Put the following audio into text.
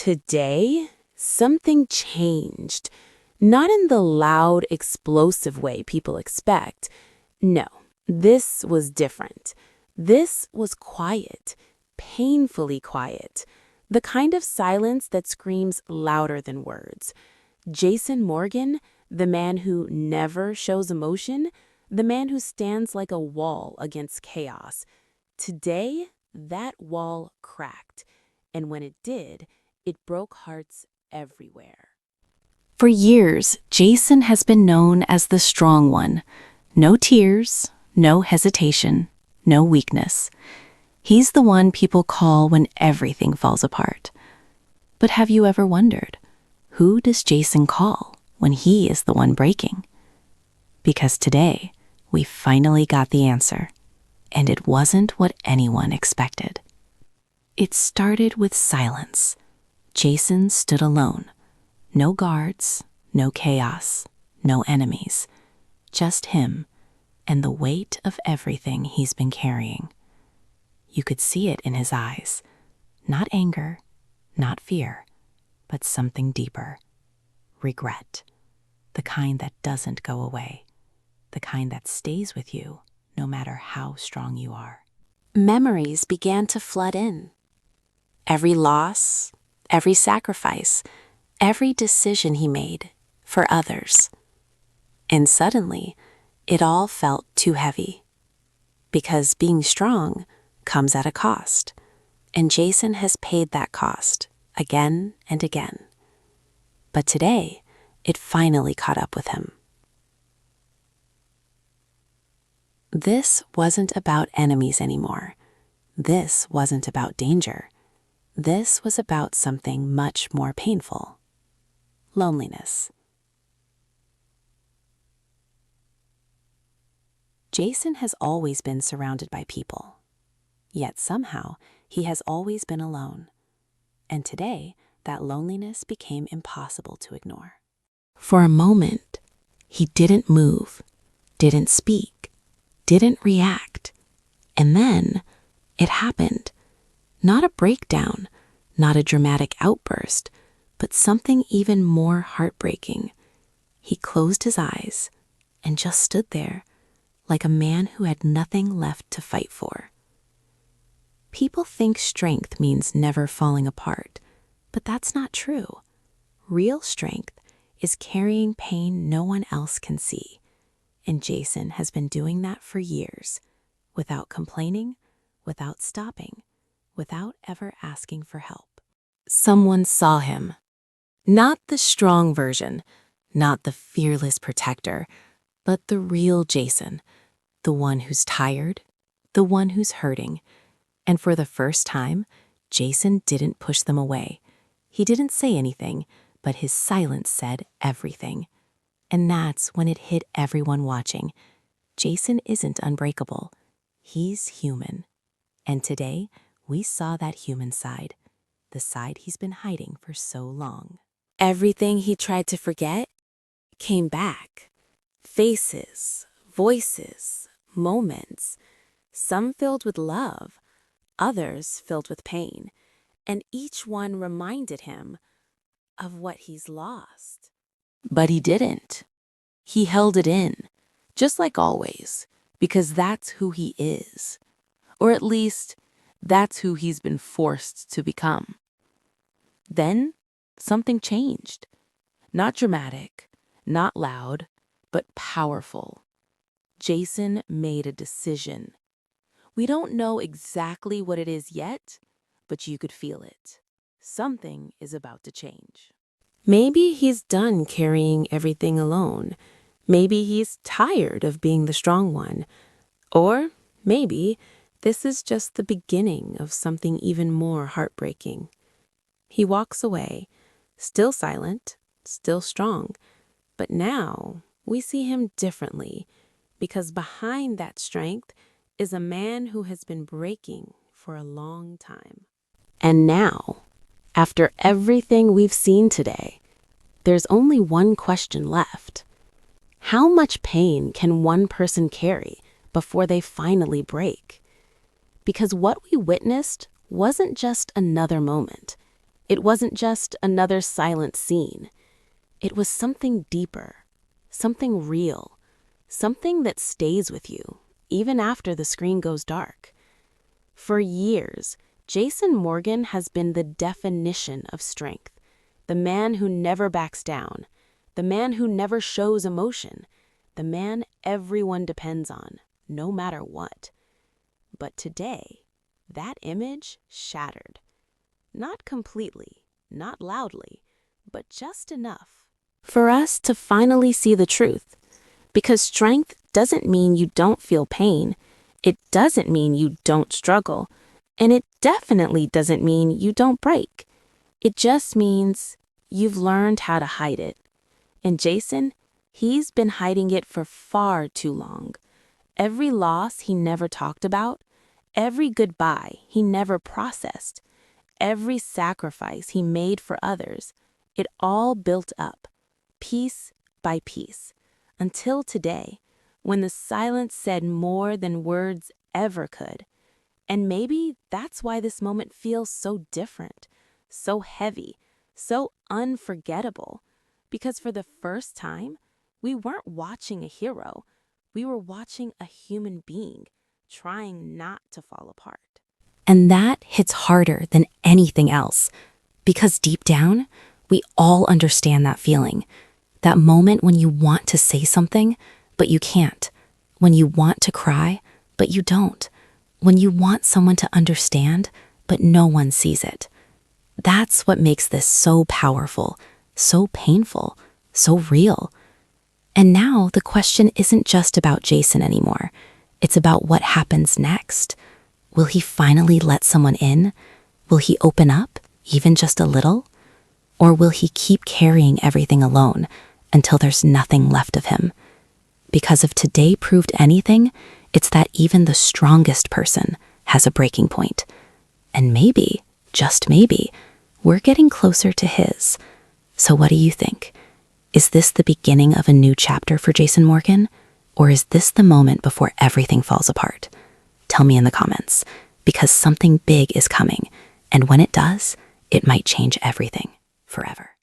Today, something changed. Not in the loud, explosive way people expect. No, this was different. This was quiet, painfully quiet. The kind of silence that screams louder than words. Jason Morgan, the man who never shows emotion, the man who stands like a wall against chaos. Today, that wall cracked, and when it did, it broke hearts everywhere. For years, Jason has been known as the strong one. No tears, no hesitation, no weakness. He's the one people call when everything falls apart. But have you ever wondered, who does Jason call when he is the one breaking? Because today, we finally got the answer, and it wasn't what anyone expected. It started with silence. Jason stood alone. No guards, no chaos, no enemies. Just him and the weight of everything he's been carrying. You could see it in his eyes. Not anger, not fear, but something deeper. Regret. The kind that doesn't go away. The kind that stays with you no matter how strong you are. Memories began to flood in. Every loss, every sacrifice, every decision he made for others. And suddenly, it all felt too heavy. Because being strong comes at a cost, and Jason has paid that cost again and again. But today, it finally caught up with him. This wasn't about enemies anymore. This wasn't about danger. This was about something much more painful. Loneliness. Jason has always been surrounded by people. Yet somehow, he has always been alone. And today, that loneliness became impossible to ignore. For a moment, he didn't move, didn't speak, didn't react. And then, it happened. Not a breakdown, not a dramatic outburst, but something even more heartbreaking. He closed his eyes and just stood there, like a man who had nothing left to fight for. People think strength means never falling apart, but that's not true. Real strength is carrying pain no one else can see, and Jason has been doing that for years, without complaining, without stopping, without ever asking for help. Someone saw him. Not the strong version, not the fearless protector, but the real Jason, the one who's tired, the one who's hurting. And for the first time, Jason didn't push them away. He didn't say anything, but his silence said everything. And that's when it hit everyone watching. Jason isn't unbreakable. He's human. And today, we saw that human side, the side he's been hiding for so long. Everything he tried to forget came back. Faces, voices, moments, some filled with love, others filled with pain, and each one reminded him of what he's lost. But he didn't. He held it in, just like always, because that's who he is. Or at least, that's who he's been forced to become. Then, something changed. Not dramatic, not loud, but powerful. Jason made a decision. We don't know exactly what it is yet, but you could feel it. Something is about to change. Maybe he's done carrying everything alone. Maybe he's tired of being the strong one. Or maybe this is just the beginning of something even more heartbreaking. He walks away, still silent, still strong. But now we see him differently, because behind that strength is a man who has been breaking for a long time. And now, after everything we've seen today, there's only one question left. How much pain can one person carry before they finally break? Because what we witnessed wasn't just another moment. It wasn't just another silent scene. It was something deeper, something real, something that stays with you, even after the screen goes dark. For years, Jason Morgan has been the definition of strength, the man who never backs down, the man who never shows emotion, the man everyone depends on, no matter what. But today, that image shattered. Not completely, not loudly, but just enough for us to finally see the truth. Because strength doesn't mean you don't feel pain. It doesn't mean you don't struggle. And it definitely doesn't mean you don't break. It just means you've learned how to hide it. And Jason, he's been hiding it for far too long. Every loss he never talked about, every goodbye he never processed, every sacrifice he made for others, it all built up, piece by piece, until today, when the silence said more than words ever could. And maybe that's why this moment feels so different, so heavy, so unforgettable. Because for the first time, we weren't watching a hero. We were watching a human being trying not to fall apart. And that hits harder than anything else, because deep down, we all understand that feeling. That moment when you want to say something, but you can't. When you want to cry, but you don't. When you want someone to understand, but no one sees it. That's what makes this so powerful, so painful, so real. And now the question isn't just about Jason anymore. It's about what happens next. Will he finally let someone in? Will he open up, even just a little? Or will he keep carrying everything alone until there's nothing left of him? Because if today proved anything, it's that even the strongest person has a breaking point. And maybe, just maybe, we're getting closer to his. So what do you think? Is this the beginning of a new chapter for Jason Morgan? Or is this the moment before everything falls apart? Tell me in the comments, because something big is coming, and when it does, it might change everything forever.